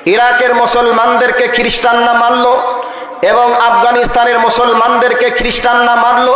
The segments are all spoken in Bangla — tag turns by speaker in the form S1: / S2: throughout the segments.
S1: ইরাকের মুসলমানদেরকে খ্রিস্টানরা মারলো এবং আফগানিস্তানের মুসলমানদেরকে খ্রিস্টানরা মারলো,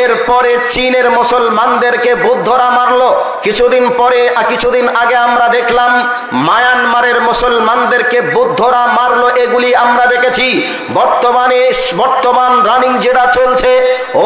S1: এরপরে চীনের মুসলমানদেরকে বৌদ্ধরা মারলো। কিছুদিন আগে আমরা দেখলাম মায়ানমারের মুসলমানদেরকে বৌদ্ধরা মারলো, এগুলি আমরা দেখেছি। বর্তমান রানিং যেটা চলছে,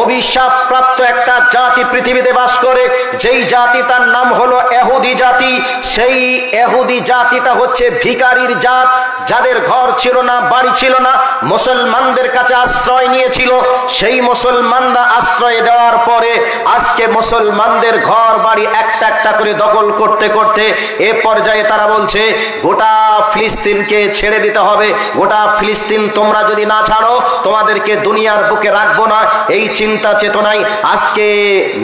S1: অভিশাপ প্রাপ্ত একটা জাতি পৃথিবীতে বাস করে, যেই জাতিটার নাম হলো ইহুদি জাতি। সেই ইহুদি জাতিটা হচ্ছে ভিখারির জাত, যাদের ঘর ছিল না, বাড়ি ছিল না, মুসলমানদের কাছে আশ্রয় নিয়েছিল। সেই মুসলমানরা আশ্রয় দেওয়ার পরে আজকে মুসলমানদের ঘর বাড়ি একটা একটা করে দখল করতে করতে এ পর্যায়ে তারা বলছে গোটা ফিলিস্তিনকে ছেড়ে দিতে হবে, গোটা ফিলিস্তিন তোমরা যদি না ছাড়ো তোমাদেরকে দুনিয়ার বুকে রাখবো না। এই চিন্তা চেতনায় আজকে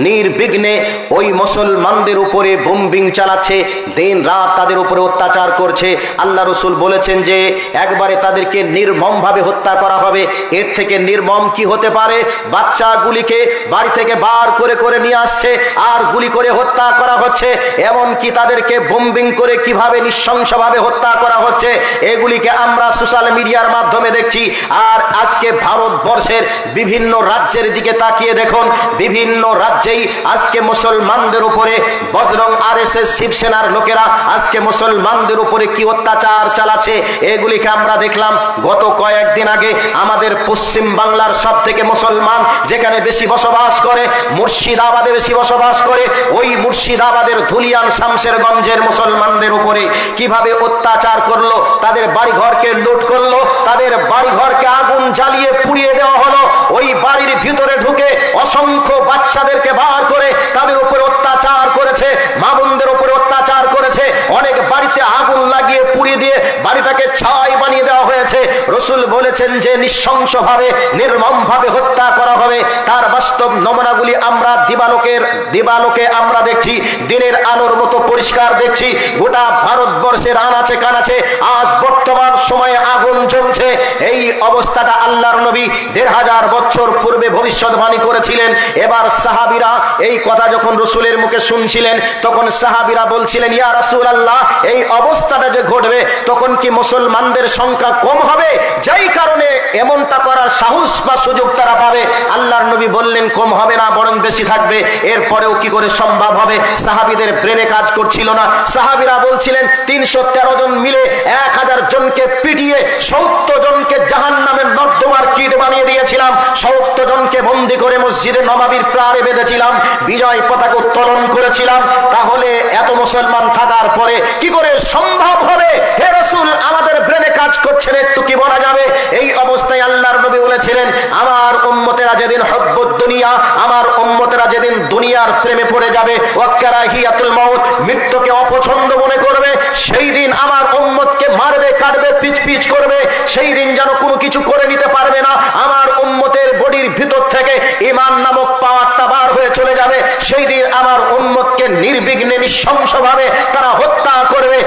S1: নির্বিঘ্নে ওই মুসলমানদের উপরে বোম্বিং চালাচ্ছে, দিন রাত তাদের উপরে অত্যাচার করছে। আল্লাহ রসুল বলেছেন যে একবারে তাদেরকে নির্মমভাবে হত্যা করা হবে। এর থেকে নির্মম কি হতে পারে? বাচ্চাগুলিকে বাড়ি থেকে বার করে করে নিয়ে আসছে আর গুলি করে হত্যা করা হচ্ছে, এমনকি তাদেরকে বোম্বিং করে কিভাবে নৃশংসভাবে হত্যা করা হচ্ছে এগুলিকে আমরা সোশ্যাল মিডিয়ার মাধ্যমে দেখছি। আর আজকে ভারতবর্ষের বিভিন্ন রাজ্যের দিকে তাকিয়ে দেখুন, বিভিন্ন রাজ্যেই আজকে মুসলমানদের উপরে বজরং আরএসএস শিবসেনার লোকেরা আজকে মুসলমানদের উপরে কি অত্যাচার চালাচ্ছে এগুলিকে আমরা দেখলাম। গত কয়েকদিন আগে আমাদের পশ্চিম বাংলার সব থেকে মুসলমান যেখানে বেশি বসবাস করে, মুর্শিদাবাদে বেশি বসবাস করে, ওই মুর্শিদাবাদের ধুলিয়ান শামশেরগঞ্জের মুসলমানদের উপরে কিভাবে অত্যাচার করলো, তাদের বাড়িঘরকে লুট করলো, তাদের বাড়িঘরকে আগুন জ্বালিয়ে পুড়িয়ে দেওয়া হলো। ওই বাড়ির ভিতরে ঢুকে অসংখ্য বাচ্চাদেরকে বার করে তাদের উপরে অত্যাচার করেছে, মা বোনদের উপরে অত্যাচার করেছে, অনেক বাড়িতে আগুন লাগিয়ে পুড়িয়ে দিয়ে বাড়িটাকে ছাই বানিয়ে দেওয়া হয়েছে। রসুল বলেছেন যে নৃশংসভাবে নির্মমভাবে হত্যা করা হবে। তার বাস্তব নমুনাগুলি আমরা দিবালোকে আমরা দেখছি, দিনের আলোর মতো পরিষ্কার দেখছি। গোটা ভারতবর্ষের আনাচে কানাচে আজ বর্তমান সময়ে আগুন জ্বলছে। এই অবস্থাটা আল্লাহর নবী ১৫০০ বছর পূর্বে ভবিষ্যৎবাণী করেছিলেন। এবার সাহাবীরা এই কথা যখন রসুলের মুখে শুনছিলেন তখন সাহাবীরা বলছিলেন, ইয়া রাসূলুল্লাহ, এই অবস্থাটা যে ঘটবে তখন কি মুসলমানদের সংখ্যা কম হবে, যেই কারণে এমনটা করার সাহস বা সুযোগ তারা পাবে? আল্লাহর নবী বললেন কম হবে না, বরং বেশি থাকবে। এরপরেও কি করে সম্ভব হবে? সাহাবীদের ব্রেনে কাজ করছিল না। সাহাবীরা বলছিলেন ৩১৩ জন মিলে ১০০০ জনকে পিটিয়ে ৭০ জনকে জাহান্নামের নর্দমার কীট বানিয়ে দিয়েছিলাম, ৭০ জনকে বন্দী করে মসজিদে নববীর প্রারে বেঁধেছিলাম, বিজয় পতাকা উত্তোলন করেছিলাম। তাহলে এত মুসলমান থাকার পরে কি করে সম্ভব হবে? হে রাসূল, আমাদের ব্রেনে কাজ করছে না, একটু কি বলা যাবে? এই অবস্থায় আল্লাহর নবী বলেছিলেন, আমার উম্মতেরা যেদিন হব্বুদ দুনিয়া, আমার উম্মতেরা যেদিন দুনিয়ার প্রেমে পড়ে যাবে, ওয়া কারাহিয়াতুল মাউত, মৃত্যুকে অপছন্দ মনে করবে, সেই দিন আমার উম্মতকে মারবে, কাটবে, পিচ করবে। সেই দিন যেন কোনো কিছু করে নিতে পারবে না। আমার উম্মতের বডির ভিতর থেকে ঈমান নামক পাওয়ারটা বার হয়ে চলে যাবে। সেই দিন আমার উম্মতকে নির্বিঘ্নে নৃশংসভাবে তারা হত্যা করবে।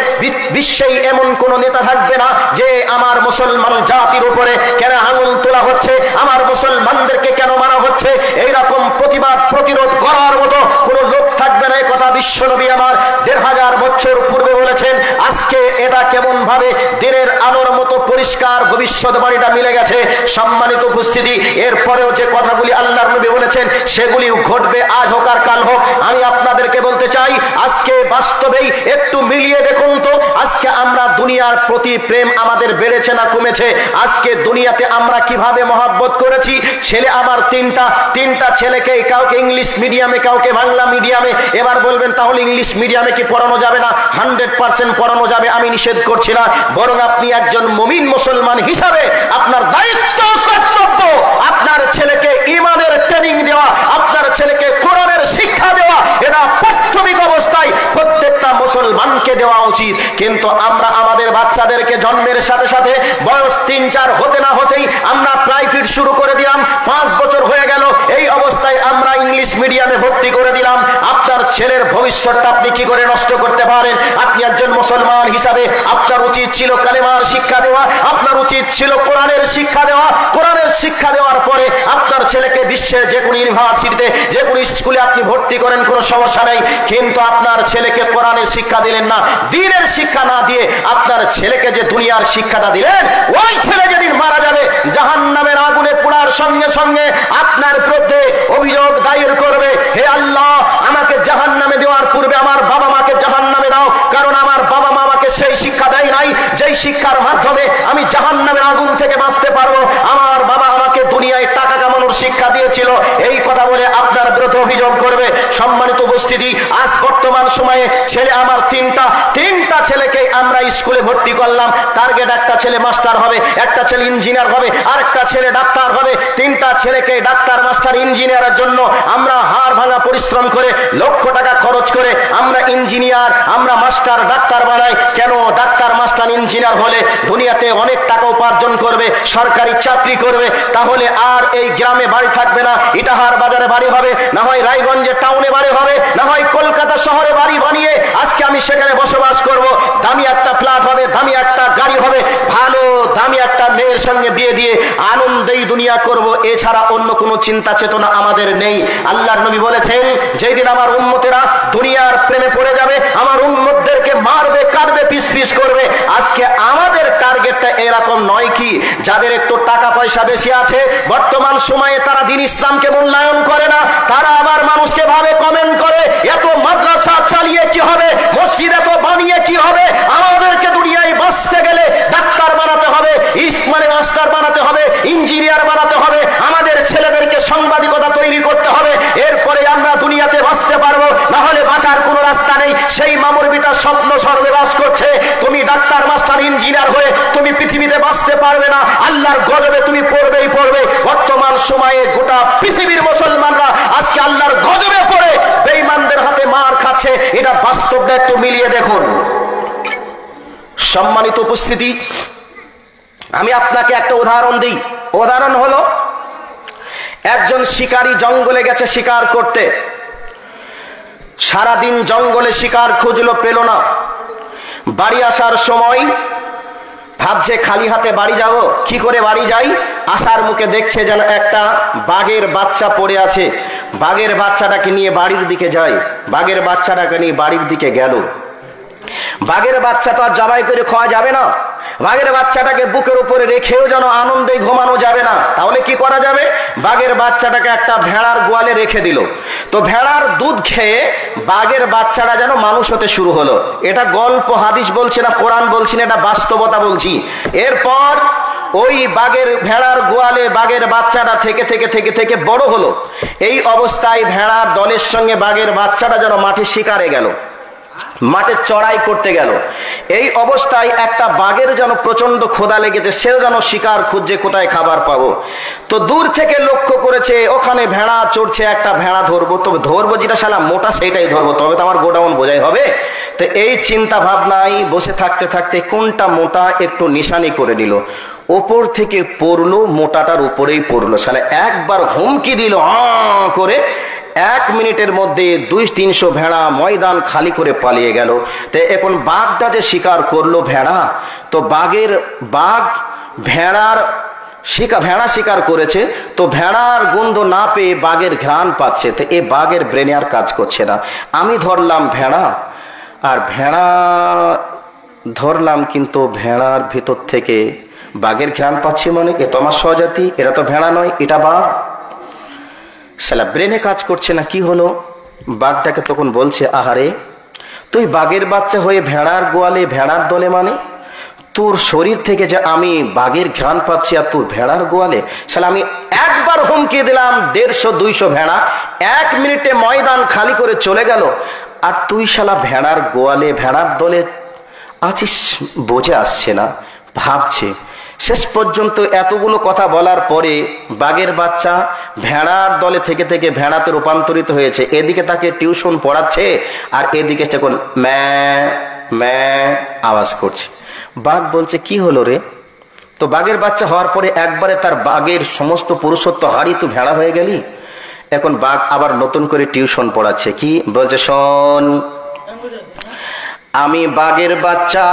S1: বিশ্বেই এমন কোন নেতা থাকবে না যে আমার মুসলমান জাতির উপরে কেন আঙুল তোলা হচ্ছে, আমার মুসলমানদেরকে কেন মারা হচ্ছে, এইরকম প্রতিবাদ প্রতিরোধ করার মতো কোন লোক থাকবে না। এই কথা বিশ্বনবী আমার ১৫০০ বছর পূর্বে বলেছেন। আজকে এটা কেমন ভাবে দিনের আলোর মতো পরিষ্কার ভবিষ্যৎবাণীটা মিলে গেছে। সম্মানিত উপস্থিতি, এরপরেও যে কথাগুলি আল্লাহর নবী বলেছেন সেগুলি ঘটবে, আজ হোক আর কাল হোক। আমি আপনাদেরকে বলতে চাই, আজকে বাস্তবেই একটু মিলিয়ে দেখুন তো, আজকে আমরা দুনিয়ার প্রতি প্রেম আমাদের বেড়েছে না কমেছে? আজকে দুনিয়াতে আমরা কিভাবে মহব্বত করেছি। ছেলে আমার তিনটা ছেলেকে, কাউকে ইংলিশ মিডিয়ামে, কাউকে বাংলা মিডিয়ামে। এবার বলবেন তাহলে ইংলিশ মিডিয়ামে কি পড়ানো যাবে না? 100% পড়ানো যাবে, আমি নিষেধ করছি না। বরং আপনি একজন মুমিন মুসলমান হিসাবে আপনার দায়িত্ব, কর্তব্য আপনার ছেলেকে ঈমানের ট্রেনিং দেওয়া, আপনার ছেলেকে কোরআনের শিক্ষা দেওয়া। এটা প্রাথমিক অবস্থায় প্রত্যেকটা মুসলমানকে দেওয়া উচিত। কিন্তু আমরা আমাদের বাচ্চাদেরকে জন্মের সাথে সাথে বয়স ৩-৪ হতে না হতেই আমরা প্রাইভেট শুরু করে দিলাম। 5 বছর হয়ে গেল, এই অবস্থায় আমরা ইংলিশ মিডিয়ামে ভর্তি করে দিলাম। আপনার ছেলের ভবিষ্যৎটা আপনি কি করে নষ্ট করতে পারেন? আপনি একজন মুসলমান হিসাবে আপনার উচিত ছিল কালেমার শিক্ষা দেওয়া, আপনার উচিত ছিল কোরআনের শিক্ষা দেওয়া। কোরআনের শিক্ষা দেওয়ার পরে আপনার ছেলেকে বিশ্বের যে কোনো ইউনিভার্সিটিতে, যে কোনো স্কুলে আপনি ভর্তি করেন, কোনো সমস্যা নেই। কিন্তু আপনার ছেলেকে কোরআনের শিক্ষা শিক্ষা দিলেন না। দ্বীনের শিক্ষা না দিয়ে আপনার ছেলেকে যে দুনিয়ার শিক্ষাটা দিলেন, ওই ছেলে যেদিন মারা যাবে জাহান্নামের আগুনে পোড়ার সঙ্গে সঙ্গে আপনার বিরুদ্ধে অভিযোগ দায়ের করবে, হে আল্লাহ, আমাকে জাহান্নামে দেওয়ার পূর্বে আমার বাবা মাকে জাহান্নামে দাও, কারণ আমার বাবা মা আমাকে সেই শিক্ষা দেয় নাই যেই শিক্ষার মাধ্যমে আমি জাহান্নামের আগুন থেকে বাঁচতে পারবো। আমার বাবা আমাকে দুনিয়ায় টাকা কামানোর শিক্ষা দিয়েছিল, এই কথা বলে আপনার বিরুদ্ধে অভিযোগ করবে। সম্মানিত উপস্থিতি, আজ বর্তমান সময়ে ছেলে আমার তিনটা ছেলেকে আমরা স্কুলে ভর্তি করলাম। টার্গেট একটা ছেলে মাস্টার হবে, একটা ছেলে ইঞ্জিনিয়ার হবে, আর একটা ছেলে ডাক্তার হবে। তিনটা ছেলেকে ডাক্তার, মাস্টার, ইঞ্জিনিয়ারের জন্য আমরা হাড় ভাঙা পরিশ্রম করে লক্ষ টাকা খরচ করে আমরা ইঞ্জিনিয়ার, আমরা মাস্টার, ডাক্তার বানাই। কেন? ডাক্তার, মাস্টার, ইঞ্জিনিয়ার হলে দুনিয়াতে অনেক টাকা উপার্জন করবে, সরকারি চাকরি করবে, তাহলে আর এই গ্রামে বাড়ি থাকবে না, ইটাহার বাজারে বাড়ি হবে, না হয় রায়গঞ্জে টাউনে বাড়ি হবে, না হয় কলকাতা শহরে বাড়ি বানিয়ে আজকে আমি সেখানে বসবাস করব। দামি একটা ফ্ল্যাট হবে, দামি একটা গাড়ি হবে, ভালো দামি একটা মেয়ের সঙ্গে বিয়ে দিয়ে আনন্দেই দুনিয়া করব। এছাড়া অন্য কোনো চিন্তা চেতনা আমাদের নেই। আল্লাহর নবী বলেছেন, যেদিন আমার উম্মতেরা দুনিয়ার প্রেমে পড়ে যাবে, আমার উম্মতদেরকে মারবে, কাটবে, পিস পিস করবে। আজকে আমাদের টার্গেটটা এরকম নয় কি যাদের একটু টাকা পয়সা বেশি আছে, বর্তমান সময়ে তারা দ্বীন ইসলামকে মূল্যায়ন করে না, তারা আবার মানুষকে ভাবে, কমেন্ট করে, এত মাদ্রাসা চালিয়ে কি হবে, মসজিদ এত বানিয়ে কি হবে, আমাদেরকে দুনিয়ায় বাঁচতে গেলে ডাক্তার বানাতে হবে, মাস্টার বানাতে হবে, ইঞ্জিনিয়ার বানাতে হবে, আমাদের ছেলেদেরকে সাংবাদিকতা তৈরি করতে হবে, এরপরে আমরা দুনিয়াতে বাঁচতে পারবো, না হলে বাঁচার কোনো রাস্তা নেই। সেই মামুরবিটা স্বপ্ন স্বর্গে বাস করছে, তুমি ডাক্তার, মাস্টার, ইঞ্জিনিয়ার হয়ে তুমি পৃথিবীতে বাঁচতে পারবে না, আল্লাহর গজবে তুমি পড়বেই পড়বে। বর্তমান সময়ে গোটা পৃথিবীর মুসলমানরা আজকে আল্লাহর গজবে পড়ে বেঈমানদের হাতে মার খাচ্ছে। এটা বাস্তবটা একটু মিলিয়ে দেখুন। সম্মানিত উপস্থিতি, আমি আপনাকে একটা উদাহরণ দিই। উদাহরণ হলো, একজন শিকারী জঙ্গলে গেছে শিকার করতে, সারাদিন জঙ্গলে শিকার খুঁজলো, পেল না। বাড়ি আসার সময় ভাবছে খালি হাতে বাড়ি যাব, কি করে বাড়ি যাই? আসার মুখে দেখছে যেন একটা বাঘের বাচ্চা পড়ে আছে, বাঘের বাচ্চাটাকে নিয়ে বাড়ির দিকে যায়। বাঘের বাচ্চাটাকে নিয়ে বাড়ির দিকে গেল। বাঘের বাচ্চা তো আর জবাই করে খাওয়া যাবে না, বাঘের বাচ্চাটাকে বুকের উপরে রেখেও যেন আনন্দে ঘুমানো যাবে না, তাহলে কি করা যাবে? বাঘের বাচ্চাটাকে একটা ভেড়ার গোয়ালে রেখে দিল। তো ভেড়ার দুধ খেয়ে বাঘের বাচ্চাটা যেন মানুষ হতে শুরু হলো। এটা গল্প, হাদিস বলছি না, কোরআন বলছি না, এটা বাস্তবতা বলছি। এরপর ওই ভেড়ার গোয়ালে বাঘের বাচ্চাটা থেকে থেকে থেকে থেকে বড় হলো। এই অবস্থায় ভেড়ার দলের সঙ্গে বাঘের বাচ্চাটা যেন মাঠে শিকারে গেল, মাঠে চড়াই করতে গেল। এই অবস্থায় একটা বাঘের যেন প্রচন্ড ক্ষুধা লেগেছে, সেও যেন শিকার খুঁজছে কোথায় খাবার পাবো। তো দূর থেকে লক্ষ্য করেছে ওখানে ভেড়া চড়ছে, একটা ভেড়া ধরবো, তবে ধরবো যেটা শালা মোটা সেইটাই ধরবো, তবে তো আমার গোডাউন বোঝাই হবে। তো এই চিন্তা ভাবনায় বসে থাকতে থাকতে কোনটা মোটা একটু নিশানি করে নিল, ওপর থেকে পড়লো, মোটাটার উপরেই পড়লো। শালা একবার হুমকি দিল করে, 1 মিনিটের মধ্যে 200-300 ভেড়া ময়দান খালি করে পালিয়ে গেল। তো এখন বাঘটা যে শিকার করলো ভেড়া, তো বাঘ ভেড়া শিকার করেছে, তো ভেড়ার গন্ধ না পেয়ে বাঘের ঘ্রাণ পাচ্ছে। তো এ বাঘের ব্রেনে আর কাজ করছে না, আমি ধরলাম ভেড়া, আর ভেড়া ধরলাম, কিন্তু ভেড়ার ভিতর থেকে বাঘের ঘ্রাণ পাচ্ছে, মানে এ তো আমার স্বজাতি, এরা তো ভেড়া নয়, এটা বাঘ। শালা ব্রেনে কাজ করছে না। কি হলো? বাঘটাকে তখন বলছে, আহারে তুই বাঘের বাচ্চা হয়ে ভেড়ার গোয়ালে, ভেড়ার দলে, মানে তোর শরীর থেকে যে আমি বাঘের ঘ্রাণ পাচ্ছি, আর তোর ভেড়ার গোয়ালে। শালা আমি একবার হুমকি দিলাম, 150-200 ভেড়া 1 মিনিটে ময়দান খালি করে চলে গেল, আর তুই শালা ভেড়ার গোয়ালে, ভেড়ার দলে আছিস। বোঝে আসছে না, ভাবছে। শেষ পর্যন্ত এতগুলো কথা বলার পরে বাঘের বাচ্চা ভেড়ার দলে থেকে থেকে ভেড়াতে রূপান্তরিত হয়েছে। এদিকে তাকে টিউশন পড়াচ্ছে, আর এদিকে যখন ম্যা আওয়াজ করছে। বাঘ বলছে, কি হলো রে? তো বাঘের বাচ্চা হওয়ার পরে একবারে তার বাঘের সমস্ত পুরুষত্ব হারিয়ে তুই ভেড়া হয়ে গেলি। এখন বাঘ আবার নতুন করে টিউশন পড়াচ্ছে। কি বলছে? শোন, আমি বাঘের বাচ্চা,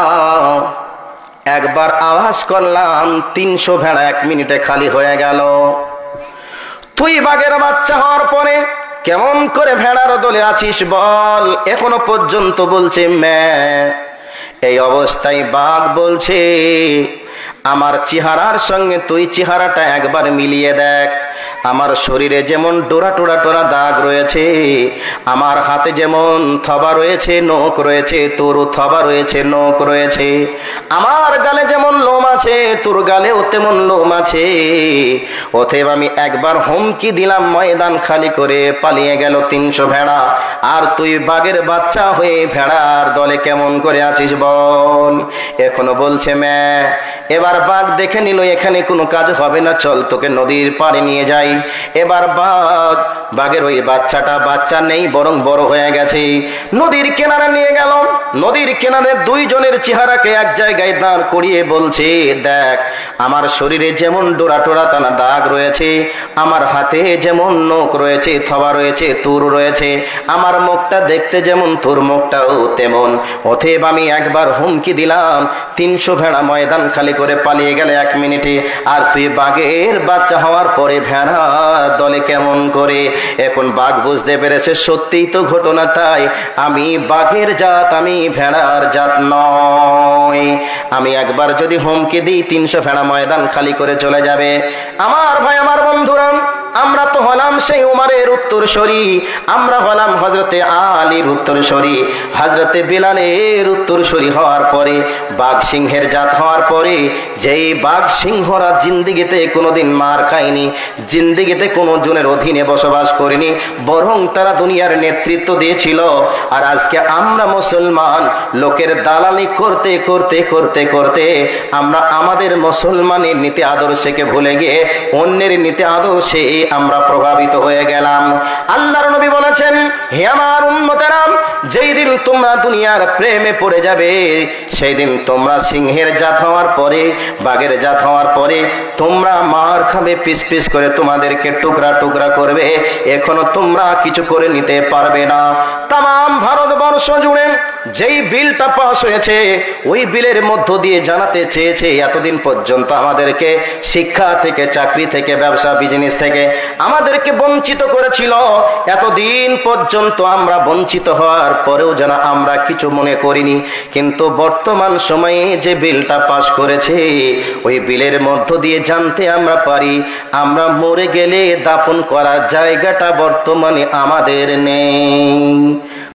S1: একবার আওয়াজ করলাম 300 ভেড়া 1 মিনিটে খালি হয়ে গেল। তুই বাঘের বাচ্চা হওয়ার পরে কেমন করে ভেড়ার দলে আছিস বল। এখনো পর্যন্ত বলছে ম্যাঁ। এই অবস্থায় বাঘ বলছে, আমার চেহারার সঙ্গে তুই চেহারাটা একবার মিলিয়ে দেখ। আমার শরীরে যেমন ডোরা টোরা টোরা দাগ রয়েছে, আমার হাতে যেমন থবা রয়েছে, নখ রয়েছে, তোর থবা রয়েছে, নখ রয়েছে। আমার গালে যেমন লোম আছে, তোর গালেও তেমন লোম আছে। অতএব আমি একবার হুমকি দিলাম, ময়দান খালি করে পালিয়ে গেল 300 ভেড়া। আর তুই বাঘের বাচ্চা হয়ে ভেড়ার দলে কেমন করে আছিস বল। এখনো বলছে ম্যাঁ। এবার বাঘ দেখে নিল এখানে কোনো কাজ হবে না, চল তোকে নদীর পাড়ে নিয়ে যাই। এবার বাঘের ওই বাচ্চা নেই, বরং বড় হয়ে গেছে। নদীর কিনারে নিয়ে গেল। নদীর কিনারে দুইজনের চেহারাকে এক জায়গায় দাঁড় করিয়ে বলছে, দেখ আমার শরীরে যেমন ডোরা টোরা টানা দাগ রয়েছে, আমার হাতে যেমন নখ রয়েছে, থবা রয়েছে, তুর রয়েছে, আমার মুখটা দেখতে যেমন তোর মুখটাও তেমন। অতএব আমি একবার হুমকি দিলাম, 300 ভেড়া ময়দান খালি করে পালিয়ে গেলে 1 মিনিটে, আর তুই বাঘের বাচ্চা হওয়ার পরে ভেড়ার দলে কেমন করে। এখন বাঘ বুঝতে পেরেছে সত্যিই তো ঘটনা তাই, আমি বাঘের জাত, আমি ভেড়ার জাত নয়। আমি একবার যদি হুমকি দিই 300 ভেড়া ময়দান খালি করে চলে যাবে। আমার ভাই, আমার বন্ধুরা, আমরা তো হলাম সেই উমারের উত্তরসূরি, আমরা হলাম হযরতে আলীর উত্তরসূরি, হযরতে বিলালের উত্তরসূরি হওয়ার পরে, বাঘ সিংহের জাত হওয়ার পরে, যেই বাঘ সিংহরা জিন্দিগিতে কোনোদিন মার খায়নি, জিন্দিগিতে কোনো জনের অধীনে বসবাস করেনি, বরং তারা দুনিয়ার নেতৃত্ব দিয়েছিল। আর আজকে আমরা মুসলমান, লোকের দালালি করতে করতে করতে করতে আমরা আমাদের মুসলমানের নীতি আদর্শকে ভুলে গিয়ে অন্যের নীতি আদর্শে আমরা প্রভাবিত হয়ে গেলাম। আল্লাহর নবী বলেছেন, হে আমার উম্মতেরা, যেই দিন তোমরা দুনিয়ার প্রেমে পড়ে যাবে, সেই দিন তোমরা সিংহের জাত হওয়ার পরে, বাঘের জাত হওয়ার পরে তোমরা মার খাবে, পিস পিস করে তোমাদেরকে টুকরা টুকরা করবে, এখনো তোমরা কিছু করে নিতে পারবে না। তাম ভারতবর্ষ জুড়ে যেই বিলটা পাস হয়েছে, ওই বিলের মধ্য দিয়ে জানাতে চেয়েছে, এতদিন পর্যন্ত আমাদেরকে শিক্ষা থেকে, চাকরি থেকে, ব্যবসা বিজনেস থেকে আমাদেরকে বঞ্চিত করেছিল। এতদিন পর্যন্ত আমরা বঞ্চিত হওয়ার পরেও যেন আমরা কিছু মনে করিনি, কিন্তু বর্তমান সময়ে যে বিলটা পাস করেছে, ওই বিলের মধ্য দিয়ে জানতে আমরা পারি, আমরা মরে গেলে দাফন করার জায়গাটা বর্তমানে আমাদের নেই।